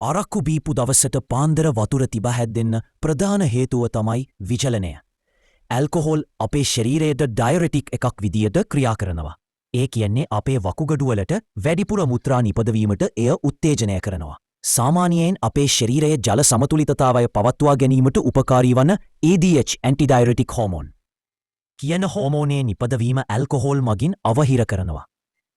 අරක්කු බීපු දවසට පාන්දර වතුර තිබ හැද්දෙන්න ප්‍රධාන හේතුව තමයි විචලනය. ඇල්කොහොල් අපේ ශරීරයට ඩයරටික් එකක් විදියට ක්‍රියා කරනවා. ඒ කියන්නේ අපේ වකුගඩුවලට වැඩිපුර මුත්‍රා නිපදවීමට එය උත්තේජනය කරනවා. සාමාන්‍යයෙන් අපේ ශරීරයේ ජල සමතුලිතතාවය පවත්වා ගැනීමට උපකාරී වන ADH ඇන්ටිඩයරටික් හෝමෝන් කියන හෝමෝනයේ නිපදවීම ඇල්කොහොල් මගින් අවහිර කරනවා.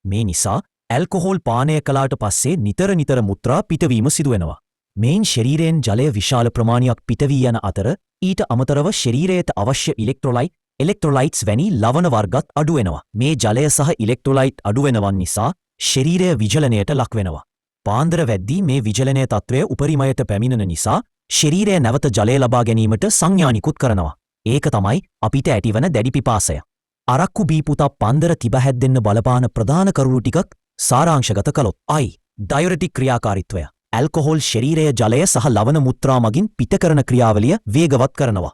මේ නිසා ඇල්කොහොල් පානය කලාට පස්සේ නිතර මුත්‍රා පිටවීම සිදුවෙනවා. මේන් ශරීරයෙන් ජලය විශාල ප්‍රමාණයක් පිටවී යන අතර ඊට අමතරව ශරීරයට අවශ්‍ය ඉලෙක්ට්‍රොලයිට්ස් වැනි ලවණ වර්ගත් අඩුවෙනවා. මේ ජලය සහ ඉලෙක්ට්‍රොලයිට් අඩුවෙනවන් නිසා ශරීරය විචලනයට ලක්වෙනවා. පාන්දර වැද්දී මේ විචලනය තත්ත්වය උපරිමයට පැමිණෙන නිසා ශරීරය නැවත ජලය ලබා ගැනීමට සංඥානිකුත් කරනවා. ඒක තමයි අපිට ඇතිවන දැඩි පිපාසය. අරක්කු බීපුතා පන්දර තිබ හැද්දෙන්න බලපාන ප්‍රධාන කරුණු ටිකක් සාරාංශගත කළොත් ඩයරටික් ක්‍රියාකාරීත්වය. ඇල්කොහොල් ශරීරය ජලය සහ ලවණ මුත්‍රා මගින් පිටකරන ක්‍රියාවලිය වේගවත් කරනවා.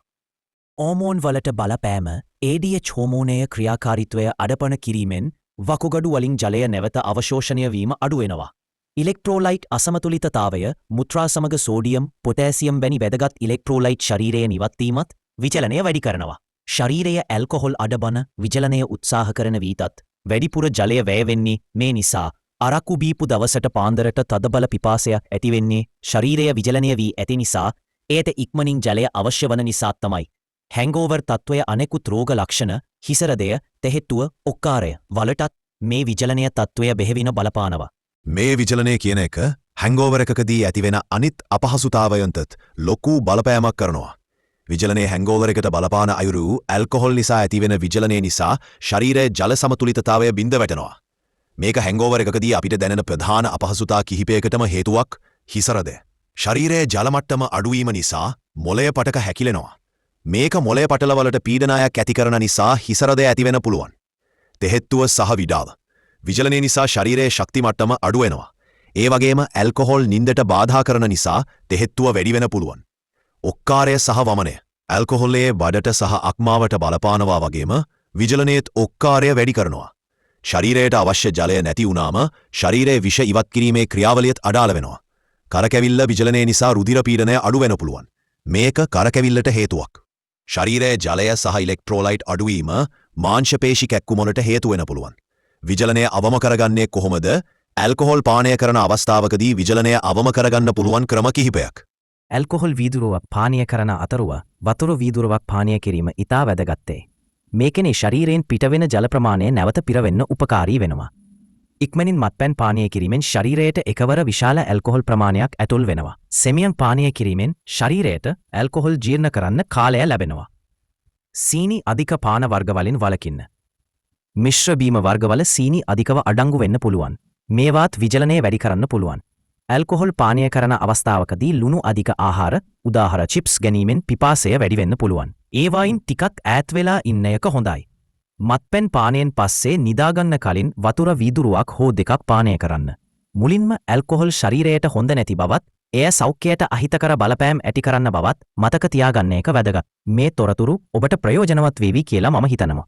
හෝමෝන් වලට බලපෑම ADH හෝමෝනය ක්‍රියාකාරීත්වය අඩපණ කිරීමෙන් වකුගඩු වලින් ජලය නැවත අවශෝෂණය වීම අඩුවෙනවා. ඉලෙක්ට්‍රෝලයිට් අසමතුලිතතාවය මුත්‍රා සමග සෝඩියම්, පොටෑසියම් වැනි වැදගත් ඉලෙක්ට්‍රෝලයිට් ශරීරයේ නිවත්වීමත් විචලනය වැඩි කරනවා. ශරීරය ඇල්කොහොල් අඩබන විචලනය උත්සාහ කරන වීතත් වැඩිපුර ජලය වැය වෙන්නේ මේ නිසා. අරක්කු බීපු දවසට පාන්දරට තදබල පිපාසය ඇතිවෙන්නේ ශරීරය විචලනය වී ඇති නිසා. එයට ඉක්මනින් ජලය අවශ්‍ය වන නිසාත් තමයි. හැංගෝවර් තත්ත්වය අනෙකුත් රෝග ලක්ෂණ හිසරදය, තෙහෙට්ටුව, ඔක්කාරය වලටත් මේ විචලනය තත්ත්වය බෙහෙවින බලපානවා. මේ විචලනය කියන එක හැංගෝවර් එකකදී ඇතිවෙන අනිත් අපහසුතාවයන්ටත් ලොකු බලපෑමක් කරනවා. විචලනයේ හැංගෝවර් එකට බලපාන අයුරු ඇල්කොහොල් නිසා ඇතිවෙන විචලනය නිසා ශරීරයේ ජල සමතුලිතතාවය බිඳ වැටෙනවා. මේක හැංගෝවර් එකකදී අපිට දැනෙන ප්‍රධාන අපහසුතා කිහිපයකටම හේතුවක් හිසරදය. ශරීරයේ ජල මට්ටම අඩුවීම නිසා මොළය පටක හැකිලෙනවා. මේක මොළය පටලවලට පීඩනයක් ඇති කරන නිසා හිසරදය ඇතිවෙන පුළුවන්. තෙහෙට්ටුව සහ විඩාව. විචලනය නිසා ශරීරයේ ශක්ති මට්ටම අඩු වෙනවා. ඒ වගේම ඇල්කොහොල් නින්දට බාධා කරන නිසා තෙහෙට්ටුව වැඩි වෙන පුළුවන්. ඔක්කාරය සහ වමනය. ඇල්කොහොල්ලේ බඩට සහ අක්මාවට බලපානවා වගේම විචලනයේත් ඔක්කාරය වැඩි කරනවා. ශරීරයට අවශ්‍ය ජලය නැති වුණාම ශරීරයේ විෂ ඉවත් කිරීමේ ක්‍රියාවලියත් අඩාල වෙනවා. කරකැවිල්ල විචලනය නිසා රුධිර පීඩනය අඩු වෙන පුළුවන්. මේක කරකැවිල්ලට හේතුවක්. ශරීරයේ ජලය සහ ඉලෙක්ට්‍රෝලයිට් අඩුවීම මාංශපේශි කැක්කුමලට හේතු වෙන පුළුවන්. විචලනය අවම කරගන්නේ කොහොමද? ඇල්කොහොල් පානය කරන අවස්ථාවකදී විචලනය අවම කරගන්න පුළුවන් ක්‍රම කිහිපයක්. ඇල්කොහොල් වීදුරුවක් පානය කරන අතරුව වතුර වීදුරුවක් පානය කිරීම ඉතා වැදගත්තේ. මේකෙනේ ශරීරයෙන් පිටවෙන ජල ප්‍රමාණය නැවත පිරවෙන්න උපකාරී වෙනවා. ඉක්මනින් මත්පැන් පානය කිරීමෙන් ශරීරයට එකවර විශාල ඇල්කොහොල් ප්‍රමාණයක් ඇතුල් වෙනවා. සෙමියන් පානය කිරීමෙන් ශරීරයට ඇල්කොහොල් ජීර්ණ කරන්න කාලය ලැබෙනවා. සීනි අධික පාන වර්ගවලින් වළකින්න. මිශ්‍ර බීම වර්ගවල සීනි අධිකව අඩංගු වෙන්න පුළුවන්. මේවාත් විචලනය වැඩි කරන්න පුළුවන්. ඇල්කොහොල් පානය කරන අවස්ථාවකදී ලුණු අධික ආහාර, උදාහර චිප්ස් ගැනීමෙන් පිපාසය වැඩි වෙන්න පුළුවන්. ඒවායින් ටිකක් ඈත් වෙලා ඉන්න එක හොඳයි. මත්පැන් පානයෙන් පස්සේ නිදාගන්න කලින් වතුර වීදුරුවක් හෝ දෙකක් පානය කරන්න. මුලින්ම ඇල්කොහොල් ශරීරයට හොඳ නැති බවත්, එය සෞඛ්‍යයට අහිතකර බලපෑම් ඇති කරන්න බවත් මතක තියාගන්න එක වැදගත්. මේ තොරතුරු ඔබට ප්‍රයෝජනවත් වේවි කියලා මම හිතනවා.